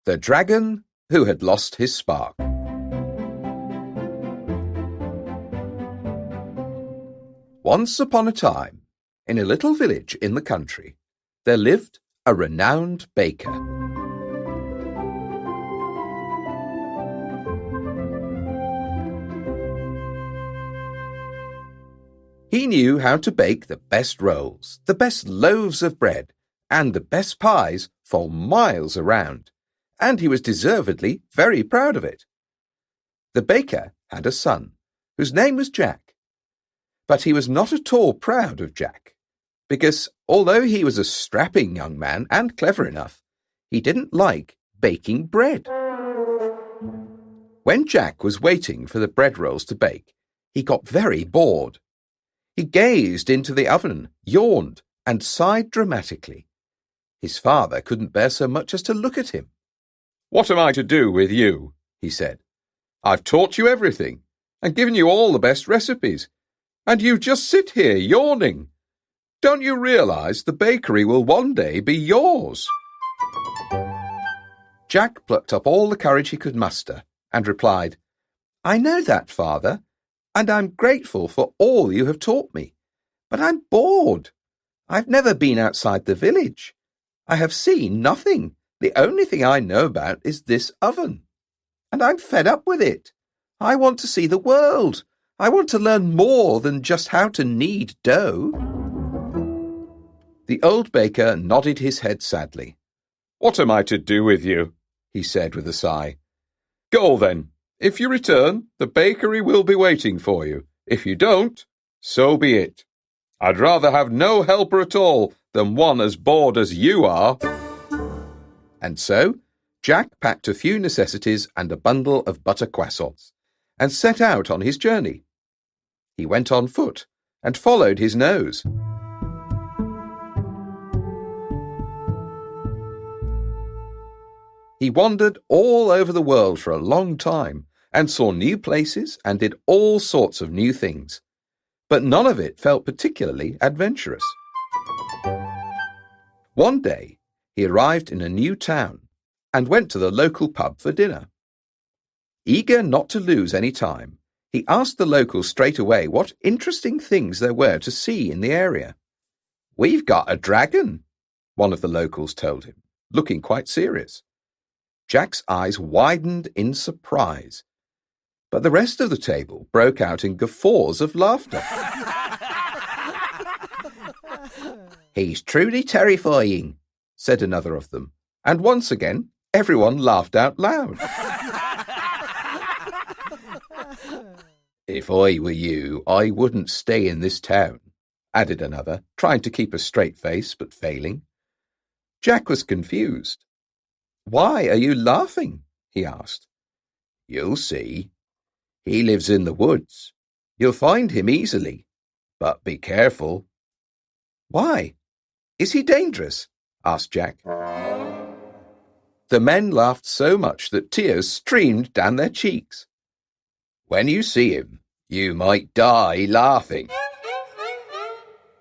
The Dragon Who Had Lost His Spark. Once upon a time, in a little village in the country, there lived a renowned baker. He knew how to bake the best rolls, the best loaves of bread, and the best pies for miles around, and he was deservedly very proud of it. The baker had a son, whose name was Jack. But he was not at all proud of Jack, because although he was a strapping young man and clever enough, he didn't like baking bread. When Jack was waiting for the bread rolls to bake, he got very bored. He gazed into the oven, yawned, and sighed dramatically. His father couldn't bear so much as to look at him. "What am I to do with you?" he said. "I've taught you everything and given you all the best recipes, and you just sit here yawning. Don't you realize the bakery will one day be yours?" Jack plucked up all the courage he could muster and replied, "I know that, Father, and I'm grateful for all you have taught me. But I'm bored. I've never been outside the village. I have seen nothing. The only thing I know about is this oven. And I'm fed up with it. I want to see the world. I want to learn more than just how to knead dough." The old baker nodded his head sadly. "What am I to do with you?" he said with a sigh. "Go then. If you return, the bakery will be waiting for you. If you don't, so be it. I'd rather have no helper at all than one as bored as you are." And so Jack packed a few necessities and a bundle of butter croissants and set out on his journey. He went on foot and followed his nose. He wandered all over the world for a long time and saw new places and did all sorts of new things, but none of it felt particularly adventurous. One day, he arrived in a new town and went to the local pub for dinner. Eager not to lose any time, he asked the locals straight away what interesting things there were to see in the area. "We've got a dragon," one of the locals told him, looking quite serious. Jack's eyes widened in surprise, but the rest of the table broke out in guffaws of laughter. "He's truly terrifying," said another of them, and once again everyone laughed out loud. "If I were you, I wouldn't stay in this town," added another, trying to keep a straight face but failing. Jack was confused. "Why are you laughing?" he asked. "You'll see. He lives in the woods. You'll find him easily, but be careful." "Why? Is he dangerous?" asked Jack. The men laughed so much that tears streamed down their cheeks. "When you see him, you might die laughing."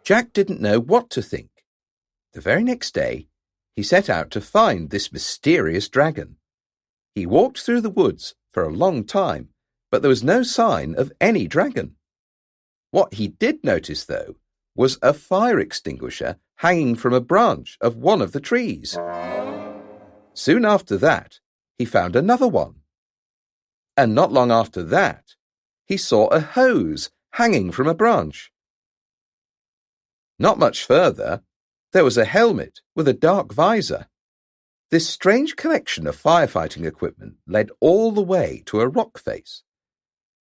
Jack didn't know what to think. The very next day, he set out to find this mysterious dragon. He walked through the woods for a long time, but there was no sign of any dragon. What he did notice, though, was a fire extinguisher hanging from a branch of one of the trees. Soon after that, he found another one. And not long after that, he saw a hose hanging from a branch. Not much further, there was a helmet with a dark visor. This strange collection of firefighting equipment led all the way to a rock face,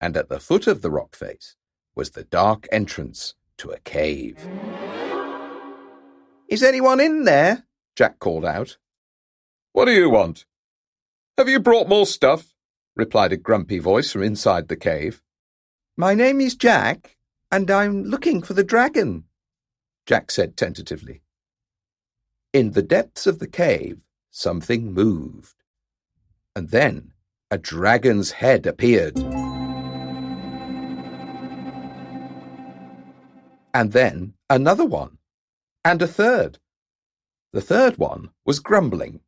and at the foot of the rock face was the dark entrance to a cave. "Is anyone in there?" Jack called out. "What do you want?" "Have you brought more stuff?" replied a grumpy voice from inside the cave. "My name is Jack, and I'm looking for the dragon," Jack said tentatively. In the depths of the cave, something moved, and then a dragon's head appeared. And then another one, and a third. The third one was grumbling.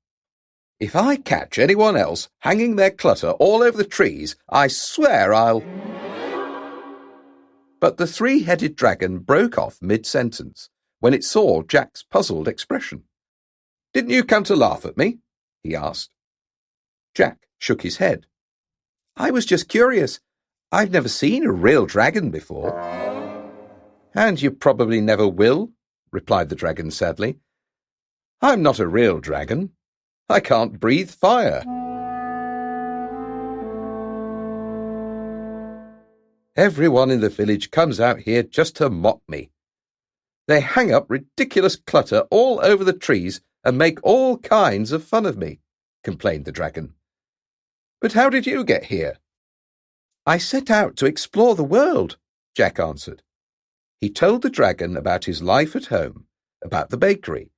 If I catch anyone else hanging their clutter all over the trees, I swear I'll—" But the three-headed dragon broke off mid-sentence when it saw Jack's puzzled expression. "Didn't you come to laugh at me?" he asked. Jack shook his head. "I was just curious. I've never seen a real dragon before." "And you probably never will," replied the dragon sadly. "I'm not a real dragon. I can't breathe fire." "Everyone in the village comes out here just to mock me. They hang up ridiculous clutter all over the trees and make all kinds of fun of me," complained the dragon. "But how did you get here?" "I set out to explore the world," Jack answered. He told the dragon about his life at home, about the bakery,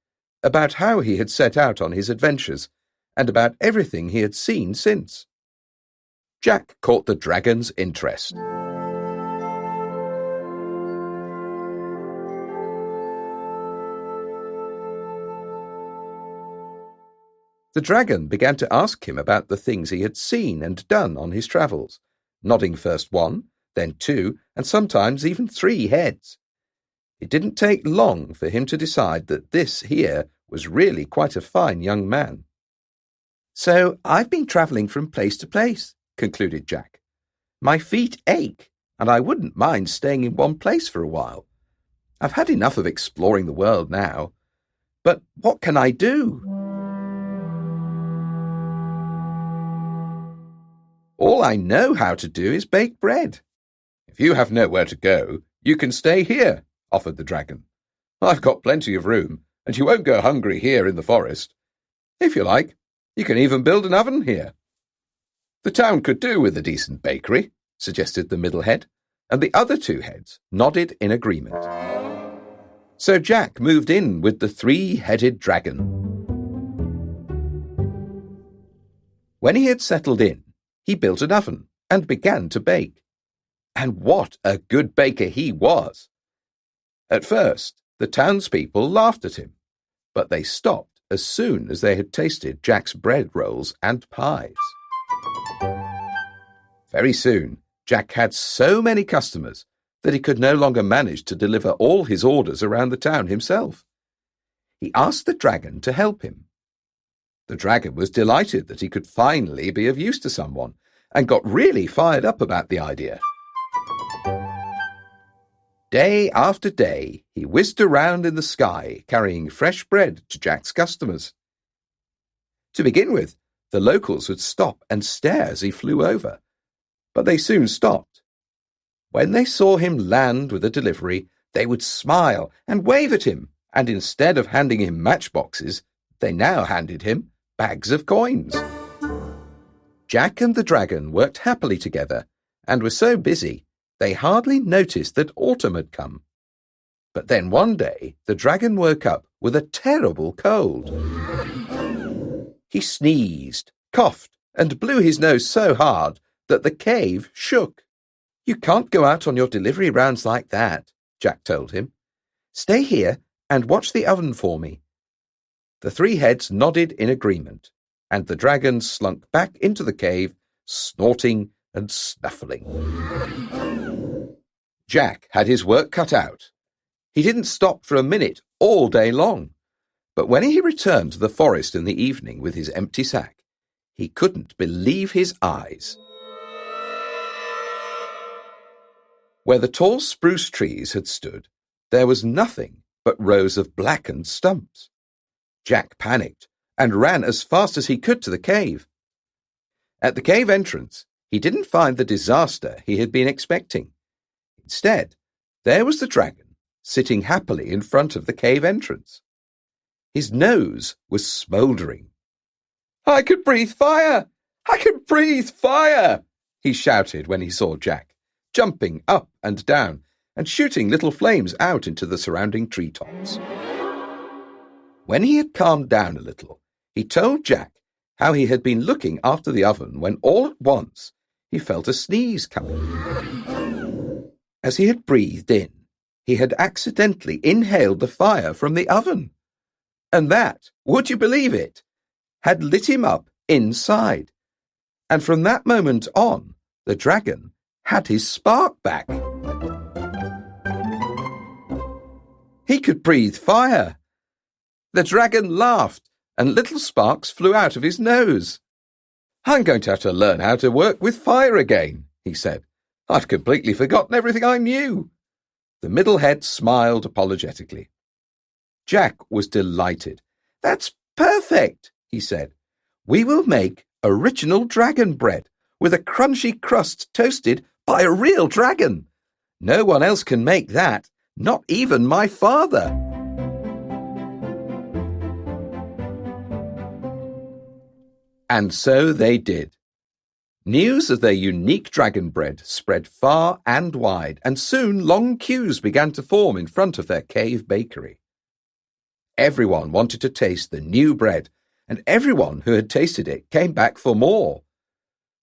about how he had set out on his adventures, and about everything he had seen since. Jack caught the dragon's interest. The dragon began to ask him about the things he had seen and done on his travels, nodding first one, then two, and sometimes even three heads. It didn't take long for him to decide that this here was really quite a fine young man. "So I've been travelling from place to place," concluded Jack. "My feet ache, and I wouldn't mind staying in one place for a while. I've had enough of exploring the world now. But what can I do?" "All I know how to do is bake bread." "If you have nowhere to go, you can stay here," offered the dragon. "I've got plenty of room, and you won't go hungry here in the forest. If you like, you can even build an oven here." "The town could do with a decent bakery," suggested the middle head, and the other two heads nodded in agreement. So Jack moved in with the three-headed dragon. When he had settled in, he built an oven and began to bake. And what a good baker he was! At first, the townspeople laughed at him, but they stopped as soon as they had tasted Jack's bread rolls and pies. Very soon, Jack had so many customers that he could no longer manage to deliver all his orders around the town himself. He asked the dragon to help him. The dragon was delighted that he could finally be of use to someone and got really fired up about the idea. Day after day, he whizzed around in the sky carrying fresh bread to Jack's customers. To begin with, the locals would stop and stare as he flew over, but they soon stopped. When they saw him land with a delivery, they would smile and wave at him, and instead of handing him matchboxes, they now handed him bags of coins. Jack and the dragon worked happily together and were so busy they hardly noticed that autumn had come. But then one day the dragon woke up with a terrible cold. He sneezed, coughed, and blew his nose so hard that the cave shook. "You can't go out on your delivery rounds like that," Jack told him. "Stay here and watch the oven for me." The three heads nodded in agreement, and the dragon slunk back into the cave, snorting and snuffling. Jack had his work cut out. He didn't stop for a minute all day long, but when he returned to the forest in the evening with his empty sack, he couldn't believe his eyes. Where the tall spruce trees had stood, there was nothing but rows of blackened stumps. Jack panicked and ran as fast as he could to the cave. At the cave entrance, he didn't find the disaster he had been expecting. Instead, there was the dragon sitting happily in front of the cave entrance. His nose was smouldering. "I can breathe fire! I can breathe fire!" he shouted when he saw Jack, jumping up and down and shooting little flames out into the surrounding treetops. When he had calmed down a little, he told Jack how he had been looking after the oven when all at once he felt a sneeze coming. As he had breathed in, he had accidentally inhaled the fire from the oven. And that, would you believe it, had lit him up inside. And from that moment on, the dragon had his spark back. He could breathe fire. The dragon laughed, and little sparks flew out of his nose. "I'm going to have to learn how to work with fire again," he said. "I've completely forgotten everything I knew." The middle head smiled apologetically. Jack was delighted. "That's perfect," he said. "We will make original dragon bread with a crunchy crust toasted by a real dragon. No one else can make that, not even my father." And so they did. News of their unique dragon bread spread far and wide, and soon long queues began to form in front of their cave bakery. Everyone wanted to taste the new bread, and everyone who had tasted it came back for more.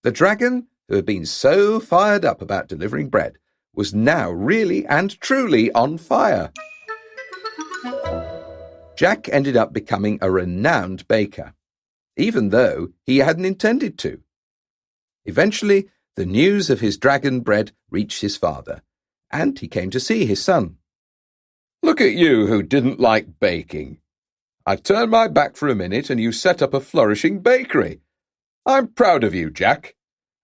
The dragon, who had been so fired up about delivering bread, was now really and truly on fire. Jack ended up becoming a renowned baker, even though he hadn't intended to. Eventually, the news of his dragon bread reached his father, and he came to see his son. "Look at you who didn't like baking. I turned my back for a minute and you set up a flourishing bakery. I'm proud of you, Jack.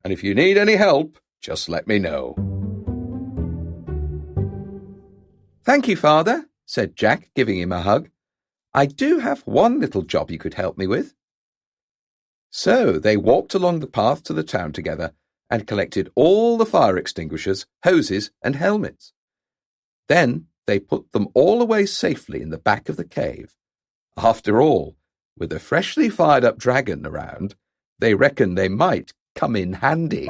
And if you need any help, just let me know." "Thank you, Father," said Jack, giving him a hug. "I do have one little job you could help me with." So they walked along the path to the town together and collected all the fire extinguishers, hoses, and helmets. Then they put them all away safely in the back of the cave. After all, with a freshly fired-up dragon around, they reckoned they might come in handy.